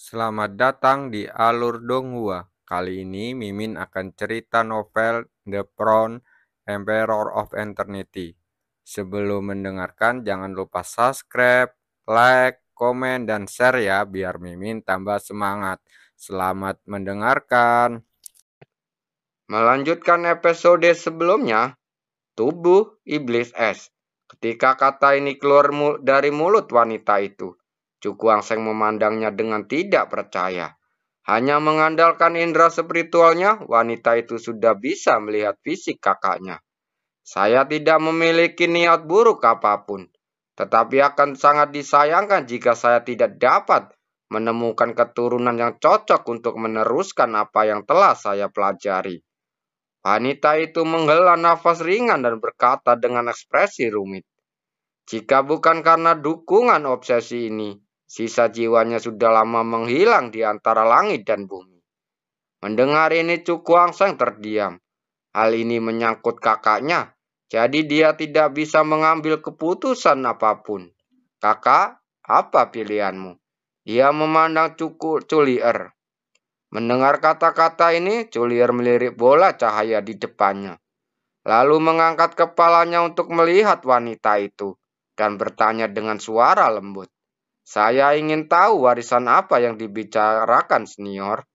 Selamat datang di Alur Donghua. Kali ini Mimin akan cerita novel The Crown, Emperor of Eternity. Sebelum mendengarkan, jangan lupa subscribe, like, komen, dan share ya, biar Mimin tambah semangat. Selamat mendengarkan. Melanjutkan episode sebelumnya, tubuh iblis es. Ketika kata ini keluar dari mulut wanita itu, Cukuang Seng memandangnya dengan tidak percaya. Hanya mengandalkan indera spiritualnya, wanita itu sudah bisa melihat fisik kakaknya. Saya tidak memiliki niat buruk apapun, tetapi akan sangat disayangkan jika saya tidak dapat menemukan keturunan yang cocok untuk meneruskan apa yang telah saya pelajari. Wanita itu menghela nafas ringan dan berkata dengan ekspresi rumit, "Jika bukan karena dukungan obsesi ini, sisa jiwanya sudah lama menghilang di antara langit dan bumi." Mendengar ini Cukuang Seng terdiam. Hal ini menyangkut kakaknya, jadi dia tidak bisa mengambil keputusan apapun. "Kakak, apa pilihanmu?" Dia memandang Culier. Mendengar kata-kata ini, Culier melirik bola cahaya di depannya, lalu mengangkat kepalanya untuk melihat wanita itu dan bertanya dengan suara lembut, "Saya ingin tahu warisan apa yang dibicarakan, senior."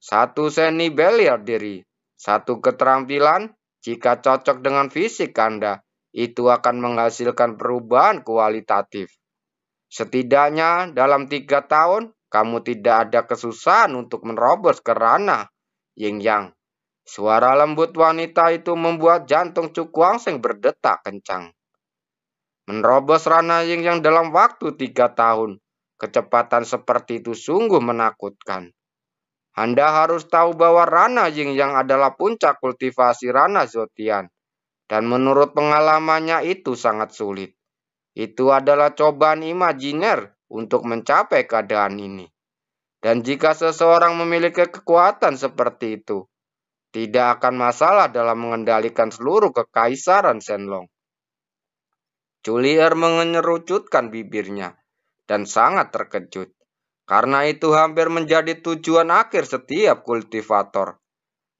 "Satu seni bela diri, satu keterampilan, jika cocok dengan fisik Anda, itu akan menghasilkan perubahan kualitatif. Setidaknya dalam 3 tahun, kamu tidak ada kesusahan untuk menerobos ke ranah Yin Yang." Suara lembut wanita itu membuat jantung Cukuang Seng berdetak kencang. Menerobos ranah Yin Yang dalam waktu 3 tahun. Kecepatan seperti itu sungguh menakutkan. Anda harus tahu bahwa ranah Yin Yang adalah puncak kultivasi ranah Zotian. Dan menurut pengalamannya itu sangat sulit. Itu adalah cobaan imajiner untuk mencapai keadaan ini. Dan jika seseorang memiliki kekuatan seperti itu, tidak akan masalah dalam mengendalikan seluruh kekaisaran Shenlong. Julier mengerucutkan bibirnya dan sangat terkejut. Karena itu hampir menjadi tujuan akhir setiap kultivator.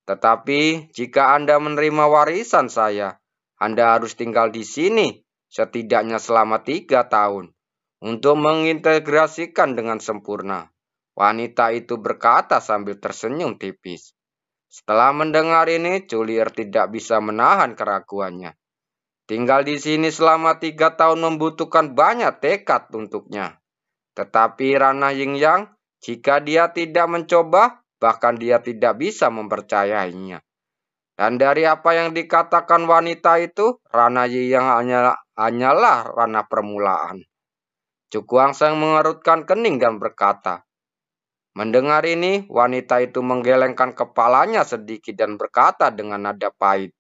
Tetapi jika Anda menerima warisan saya, Anda harus tinggal di sini setidaknya selama 3 tahun untuk mengintegrasikan dengan sempurna. Wanita itu berkata sambil tersenyum tipis. Setelah mendengar ini, Julier tidak bisa menahan keraguannya. Tinggal di sini selama 3 tahun membutuhkan banyak tekad untuknya. Tetapi ranah Yin Yang, jika dia tidak mencoba, bahkan dia tidak bisa mempercayainya. Dan dari apa yang dikatakan wanita itu, ranah Yin Yang hanyalah ranah permulaan. Cukuang Seng mengerutkan kening dan berkata, Mendengar ini, wanita itu menggelengkan kepalanya sedikit dan berkata dengan nada pahit,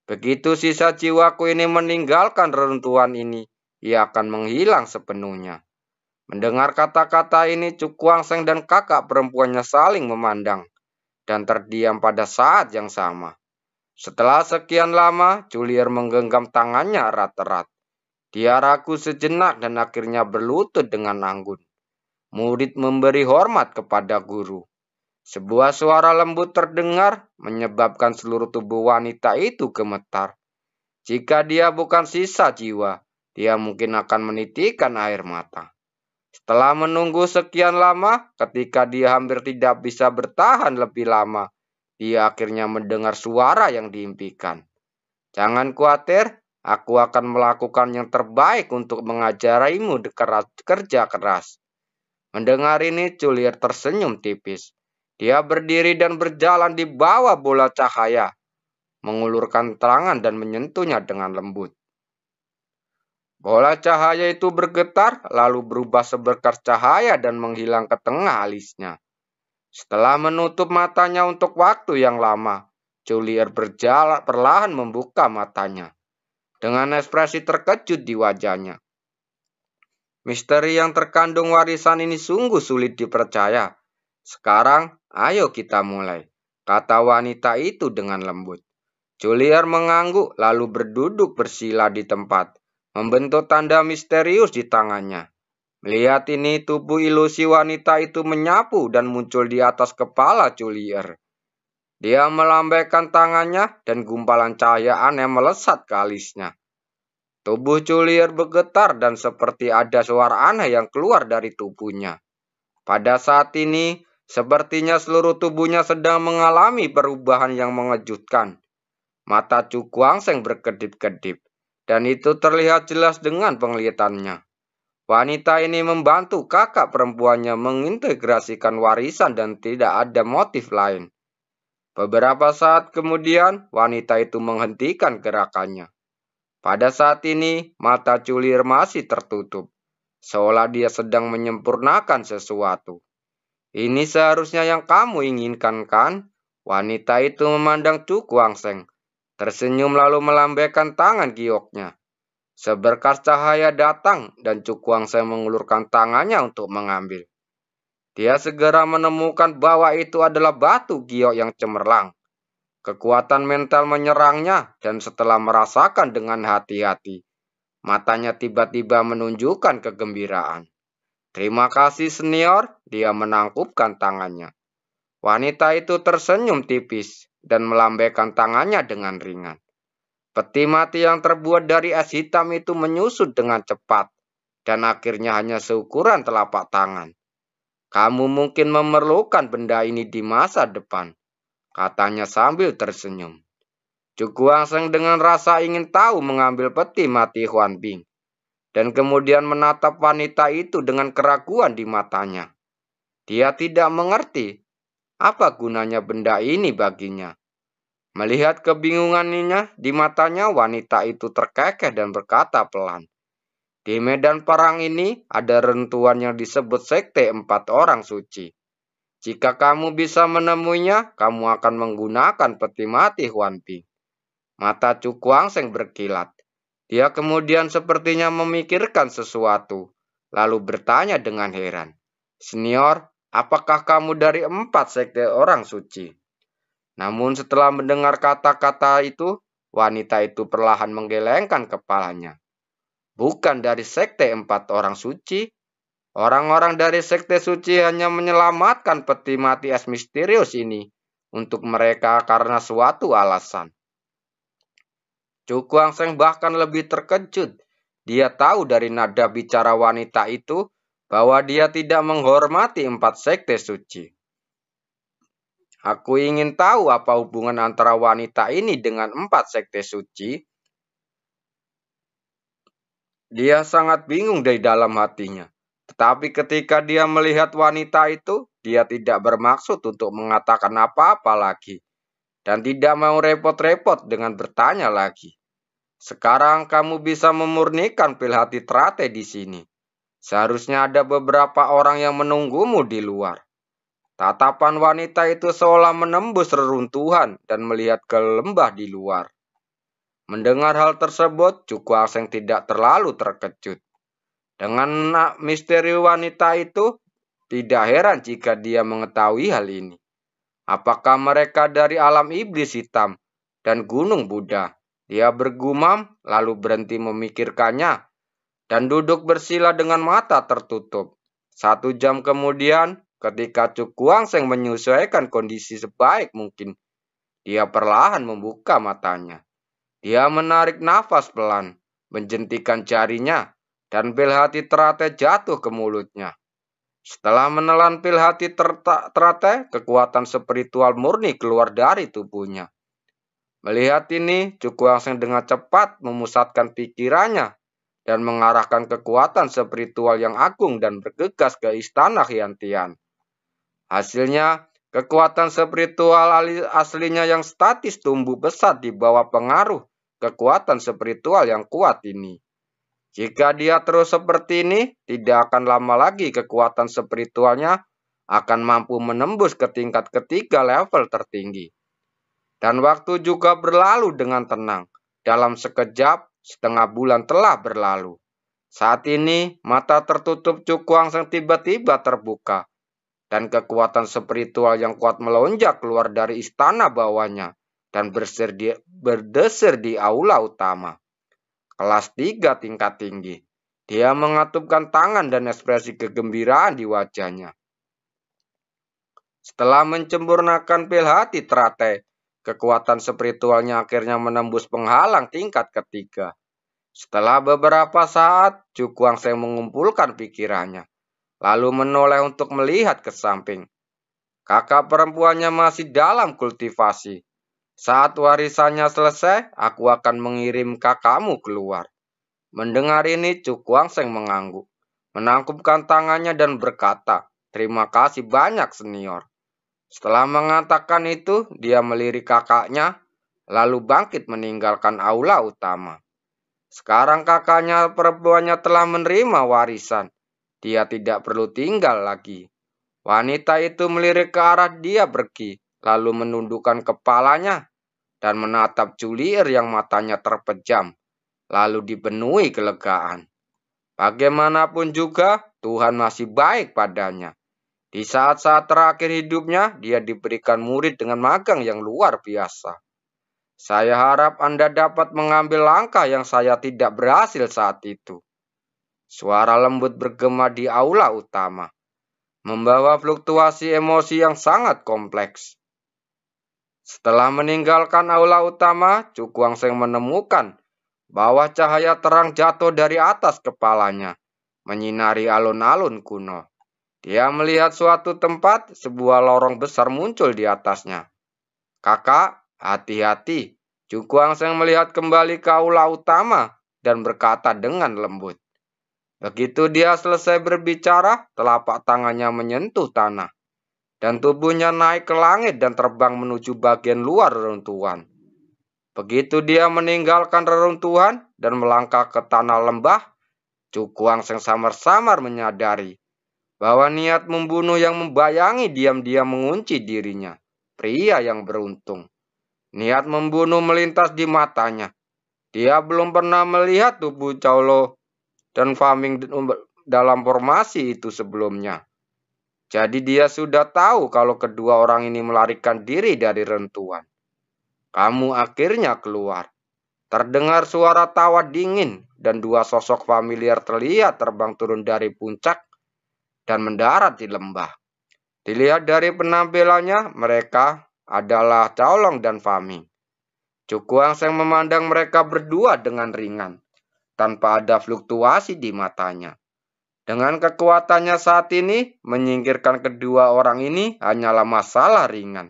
"Begitu sisa jiwaku ini meninggalkan reruntuhan ini, ia akan menghilang sepenuhnya." Mendengar kata-kata ini, Cukuang Seng dan kakak perempuannya saling memandang dan terdiam pada saat yang sama. Setelah sekian lama, Julier menggenggam tangannya erat-erat. Dia ragu sejenak dan akhirnya berlutut dengan anggun. Murid memberi hormat kepada guru. Sebuah suara lembut terdengar, menyebabkan seluruh tubuh wanita itu gemetar. Jika dia bukan sisa jiwa, dia mungkin akan menitikkan air mata. Setelah menunggu sekian lama, ketika dia hampir tidak bisa bertahan lebih lama, dia akhirnya mendengar suara yang diimpikan. "Jangan khawatir, aku akan melakukan yang terbaik untuk mengajarimu kerja keras." Mendengar ini, Juliet tersenyum tipis. Dia berdiri dan berjalan di bawah bola cahaya, mengulurkan tangan dan menyentuhnya dengan lembut. Bola cahaya itu bergetar, lalu berubah seberkas cahaya dan menghilang ke tengah alisnya. Setelah menutup matanya untuk waktu yang lama, Juliet perlahan membuka matanya dengan ekspresi terkejut di wajahnya. Misteri yang terkandung warisan ini sungguh sulit dipercaya. Sekarang, ayo kita mulai, kata wanita itu dengan lembut. Julier mengangguk lalu berduduk bersila di tempat, membentuk tanda misterius di tangannya. Melihat ini, tubuh ilusi wanita itu menyapu dan muncul di atas kepala Culier. Dia melambaikan tangannya dan gumpalan cahaya aneh melesat ke alisnya. Tubuh Culier bergetar dan seperti ada suara aneh yang keluar dari tubuhnya. Pada saat ini, sepertinya seluruh tubuhnya sedang mengalami perubahan yang mengejutkan. Mata Chu Guangsheng berkedip-kedip, dan itu terlihat jelas dengan penglihatannya. Wanita ini membantu kakak perempuannya mengintegrasikan warisan dan tidak ada motif lain. Beberapa saat kemudian, wanita itu menghentikan gerakannya. Pada saat ini, mata Culier masih tertutup, seolah dia sedang menyempurnakan sesuatu. Ini seharusnya yang kamu inginkan, kan? Wanita itu memandang Chu Guangsheng, tersenyum lalu melambaikan tangan gioknya. Seberkas cahaya datang dan Chu Guangsheng mengulurkan tangannya untuk mengambil. Dia segera menemukan bahwa itu adalah batu giok yang cemerlang. Kekuatan mental menyerangnya dan setelah merasakan dengan hati-hati, matanya tiba-tiba menunjukkan kegembiraan. Terima kasih senior, dia menangkupkan tangannya. Wanita itu tersenyum tipis dan melambaikan tangannya dengan ringan. Peti mati yang terbuat dari es hitam itu menyusut dengan cepat dan akhirnya hanya seukuran telapak tangan. Kamu mungkin memerlukan benda ini di masa depan, katanya sambil tersenyum. Chu Guangsheng dengan rasa ingin tahu mengambil peti mati Huan Bing dan kemudian menatap wanita itu dengan keraguan di matanya. Dia tidak mengerti apa gunanya benda ini baginya. Melihat kebingungannya di matanya, wanita itu terkekeh dan berkata pelan, "Di medan perang ini ada rentuan yang disebut Sekte 4 Orang Suci. Jika kamu bisa menemuinya, kamu akan menggunakan peti mati Huan Bing." Mata Chu Guangsheng berkilat. Dia kemudian sepertinya memikirkan sesuatu, lalu bertanya dengan heran, "Senior, apakah kamu dari 4 sekte orang suci?" Namun setelah mendengar kata-kata itu, wanita itu perlahan menggelengkan kepalanya. "Bukan dari sekte 4 orang suci. Orang-orang dari sekte suci hanya menyelamatkan peti mati es misterius ini untuk mereka karena suatu alasan." Chu Guangsheng bahkan lebih terkejut. Dia tahu dari nada bicara wanita itu bahwa dia tidak menghormati 4 sekte suci. "Aku ingin tahu apa hubungan antara wanita ini dengan 4 sekte suci." Dia sangat bingung dari dalam hatinya. Tetapi ketika dia melihat wanita itu, dia tidak bermaksud untuk mengatakan apa-apa lagi. Dan tidak mau repot-repot dengan bertanya lagi. "Sekarang kamu bisa memurnikan pil hati Trate di sini. Seharusnya ada beberapa orang yang menunggumu di luar." Tatapan wanita itu seolah menembus reruntuhan dan melihat ke lembah di luar. Mendengar hal tersebut, Chu Guangsheng tidak terlalu terkejut. Dengan misteri wanita itu, tidak heran jika dia mengetahui hal ini. Apakah mereka dari alam iblis hitam dan gunung Buddha? Dia bergumam, lalu berhenti memikirkannya, dan duduk bersila dengan mata tertutup. 1 jam kemudian, ketika Chu Guangsheng menyesuaikan kondisi sebaik mungkin, dia perlahan membuka matanya. Dia menarik nafas pelan, menjentikan jarinya, dan pil hati Trate jatuh ke mulutnya. Setelah menelan pil hati Trate, kekuatan spiritual murni keluar dari tubuhnya. Melihat ini, Chu Guangsheng dengan cepat memusatkan pikirannya dan mengarahkan kekuatan spiritual yang agung dan bergegas ke istana Hiantian. Hasilnya, kekuatan spiritual aslinya yang statis tumbuh besar di bawah pengaruh kekuatan spiritual yang kuat ini. Jika dia terus seperti ini, tidak akan lama lagi kekuatan spiritualnya akan mampu menembus ke tingkat ketiga level tertinggi. Dan waktu juga berlalu dengan tenang. Dalam sekejap, setengah bulan telah berlalu. Saat ini, mata tertutup Chu Guangsheng tiba-tiba terbuka. Dan kekuatan spiritual yang kuat melonjak keluar dari istana bawahnya dan berdesir di aula utama. Kelas 3 tingkat tinggi. Dia mengatupkan tangan dan ekspresi kegembiraan di wajahnya. Setelah mencempurnakan pil hati teratai, kekuatan spiritualnya akhirnya menembus penghalang tingkat ketiga. Setelah beberapa saat, Cukuang Seng mengumpulkan pikirannya, lalu menoleh untuk melihat ke samping. Kakak perempuannya masih dalam kultivasi. Saat warisannya selesai, aku akan mengirim kakakmu keluar. Mendengar ini, Cukuang Seng mengangguk, menangkupkan tangannya dan berkata, "Terima kasih banyak, senior." Setelah mengatakan itu, dia melirik kakaknya, lalu bangkit meninggalkan aula utama. Sekarang kakaknya perempuannya telah menerima warisan. Dia tidak perlu tinggal lagi. Wanita itu melirik ke arah dia pergi, lalu menundukkan kepalanya dan menatap Julier yang matanya terpejam, lalu dipenuhi kelegaan. Bagaimanapun juga, Tuhan masih baik padanya. Di saat-saat terakhir hidupnya, dia diberikan murid dengan magang yang luar biasa. Saya harap Anda dapat mengambil langkah yang saya tidak berhasil saat itu. Suara lembut bergema di aula utama, membawa fluktuasi emosi yang sangat kompleks. Setelah meninggalkan aula utama, Cukuang Seng menemukan bahwa cahaya terang jatuh dari atas kepalanya, menyinari alun-alun kuno. Dia melihat suatu tempat, sebuah lorong besar muncul di atasnya. "Kakak, hati-hati." Cukuang Seng melihat kembali ke aula utama dan berkata dengan lembut. Begitu dia selesai berbicara, telapak tangannya menyentuh tanah, dan tubuhnya naik ke langit dan terbang menuju bagian luar reruntuhan. Begitu dia meninggalkan reruntuhan dan melangkah ke tanah lembah, Cukuang Seng samar-samar menyadari bahwa niat membunuh yang membayangi diam-diam mengunci dirinya. Pria yang beruntung. Niat membunuh melintas di matanya. Dia belum pernah melihat tubuh Caulo dan Faming dalam formasi itu sebelumnya. Jadi dia sudah tahu kalau kedua orang ini melarikan diri dari rentuan. Kamu akhirnya keluar. Terdengar suara tawa dingin dan dua sosok familiar terlihat terbang turun dari puncak dan mendarat di lembah. Dilihat dari penampilannya, mereka adalah Caolong dan Fami. Cukuang Seng memandang mereka berdua dengan ringan, tanpa ada fluktuasi di matanya. Dengan kekuatannya saat ini, menyingkirkan kedua orang ini hanyalah masalah ringan.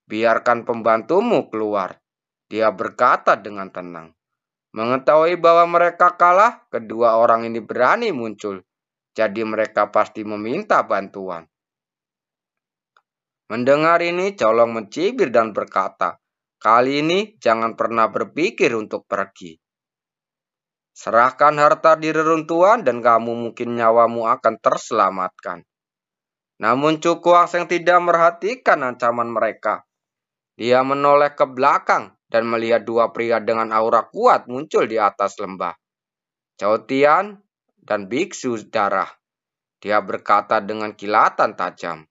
Biarkan pembantumu keluar, dia berkata dengan tenang. Mengetahui bahwa mereka kalah, kedua orang ini berani muncul. Jadi mereka pasti meminta bantuan. Mendengar ini, Colong mencibir dan berkata, "Kali ini jangan pernah berpikir untuk pergi. Serahkan harta di reruntuhan dan kamu mungkin nyawamu akan terselamatkan." Namun Cukuang Seng tidak merhatikan ancaman mereka. Dia menoleh ke belakang dan melihat dua pria dengan aura kuat muncul di atas lembah. Cao Tian dan Biksu Darah. Dia berkata dengan kilatan tajam.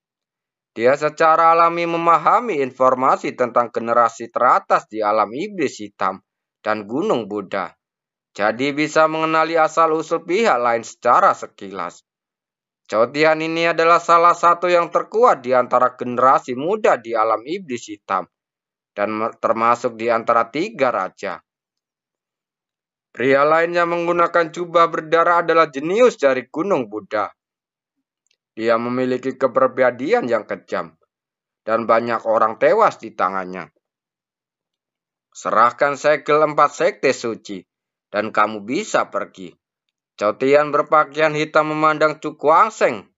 Dia secara alami memahami informasi tentang generasi teratas di alam iblis hitam dan gunung Buddha. Jadi bisa mengenali asal-usul pihak lain secara sekilas. Cao Tian ini adalah salah satu yang terkuat di antara generasi muda di alam iblis hitam dan termasuk di antara tiga raja. Pria lain yang menggunakan jubah berdarah adalah jenius dari gunung Buddha. Dia memiliki kepribadian yang kejam dan banyak orang tewas di tangannya. Serahkan segel 4 sekte suci, dan kamu bisa pergi. Cao Tian berpakaian hitam memandang Cukuang Seng.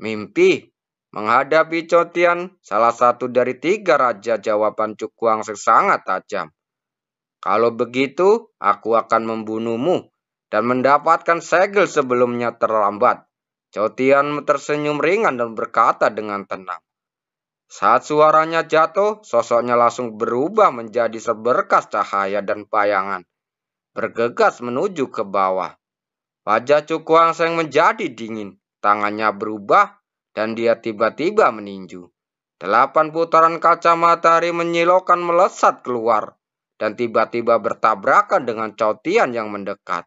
Mimpi. Menghadapi Cao Tian, salah satu dari tiga raja, jawaban Cukuang Seng sangat tajam. Kalau begitu, aku akan membunuhmu dan mendapatkan segel sebelumnya terlambat. Cao Tian tersenyum ringan dan berkata dengan tenang. Saat suaranya jatuh, sosoknya langsung berubah menjadi seberkas cahaya dan bayangan, bergegas menuju ke bawah. Wajah Cukuang Seng menjadi dingin, tangannya berubah, dan dia tiba-tiba meninju. 8 putaran kaca matahari menyilaukan melesat keluar, dan tiba-tiba bertabrakan dengan Cao Tian yang mendekat.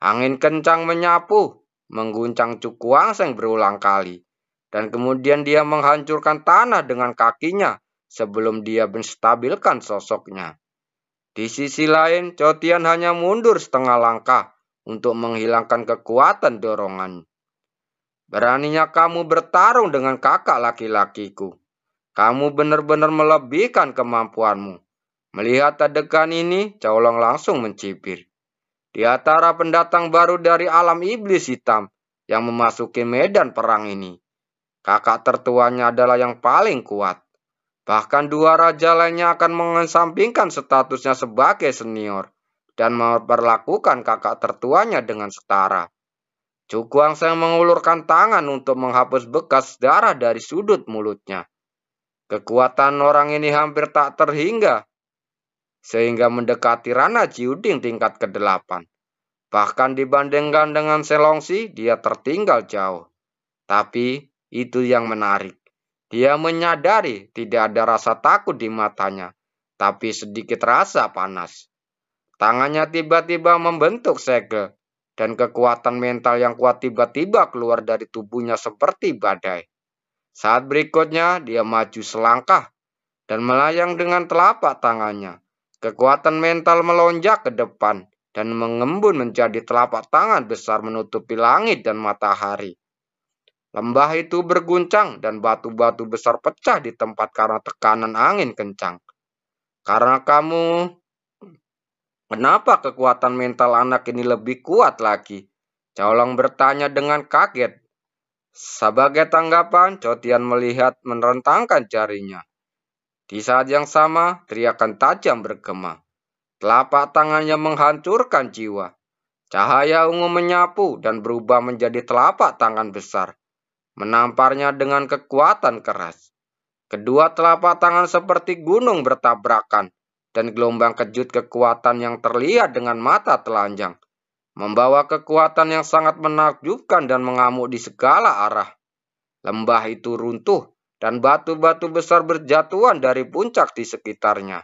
Angin kencang menyapu, mengguncang Cukuangseng berulang kali, dan kemudian dia menghancurkan tanah dengan kakinya sebelum dia menstabilkan sosoknya. Di sisi lain, Cotian hanya mundur setengah langkah untuk menghilangkan kekuatan dorongan. Beraninya kamu bertarung dengan kakak laki-lakiku. Kamu benar-benar melebihkan kemampuanmu. Melihat adegan ini, Colong langsung mencibir. Di antara pendatang baru dari alam iblis hitam yang memasuki medan perang ini, kakak tertuanya adalah yang paling kuat. Bahkan dua raja lainnya akan mengesampingkan statusnya sebagai senior dan memperlakukan kakak tertuanya dengan setara. Cukuangseng mengulurkan tangan untuk menghapus bekas darah dari sudut mulutnya. Kekuatan orang ini hampir tak terhingga, sehingga mendekati Rana Jiuding tingkat ke-8. Bahkan dibandingkan dengan Selongsi, dia tertinggal jauh. Tapi itu yang menarik. Dia menyadari tidak ada rasa takut di matanya, tapi sedikit rasa panas. Tangannya tiba-tiba membentuk segel, dan kekuatan mental yang kuat tiba-tiba keluar dari tubuhnya seperti badai. Saat berikutnya, dia maju selangkah dan melayang dengan telapak tangannya. Kekuatan mental melonjak ke depan dan mengembun menjadi telapak tangan besar menutupi langit dan matahari. Lembah itu berguncang dan batu-batu besar pecah di tempat karena tekanan angin kencang. Kenapa kekuatan mental anak ini lebih kuat lagi? Colong bertanya dengan kaget. Sebagai tanggapan, Cotian melihat merentangkan jarinya. Di saat yang sama, teriakan tajam bergema. Telapak tangannya menghancurkan jiwa. Cahaya ungu menyapu dan berubah menjadi telapak tangan besar, menamparnya dengan kekuatan keras. Kedua telapak tangan seperti gunung bertabrakan, dan gelombang kejut kekuatan yang terlihat dengan mata telanjang, membawa kekuatan yang sangat menakjubkan dan mengamuk di segala arah. Lembah itu runtuh, dan batu-batu besar berjatuhan dari puncak di sekitarnya,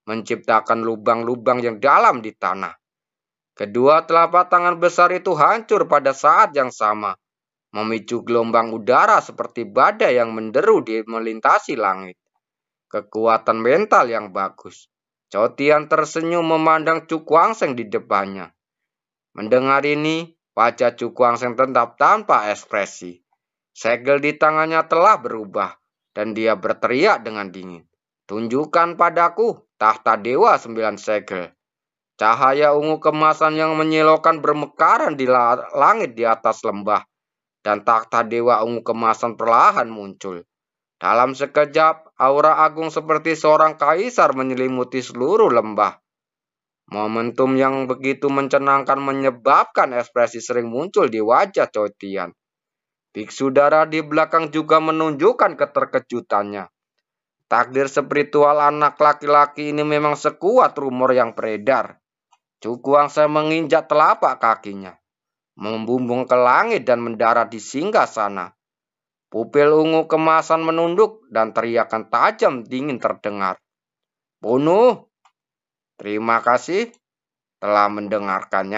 menciptakan lubang-lubang yang dalam di tanah. Kedua telapak tangan besar itu hancur pada saat yang sama, memicu gelombang udara seperti badai yang menderu di melintasi langit. Kekuatan mental yang bagus. Cotian tersenyum memandang Cukuangseng di depannya. Mendengar ini, wajah Cukuangseng tetap tanpa ekspresi. Segel di tangannya telah berubah, dan dia berteriak dengan dingin. Tunjukkan padaku tahta dewa 9 segel. Cahaya ungu kemasan yang menyilaukan bermekaran di langit di atas lembah, dan tahta dewa ungu kemasan perlahan muncul. Dalam sekejap, aura agung seperti seorang kaisar menyelimuti seluruh lembah. Momentum yang begitu mencenangkan menyebabkan ekspresi sering muncul di wajah Cotian. Biksu Dara di belakang juga menunjukkan keterkejutannya. Takdir spiritual anak laki-laki ini memang sekuat rumor yang beredar. Cukuangseng menginjak telapak kakinya, membumbung ke langit dan mendarat di singgasana. Pupil ungu kemasan menunduk dan teriakan tajam dingin terdengar. Bunuh! Terima kasih telah mendengarkannya.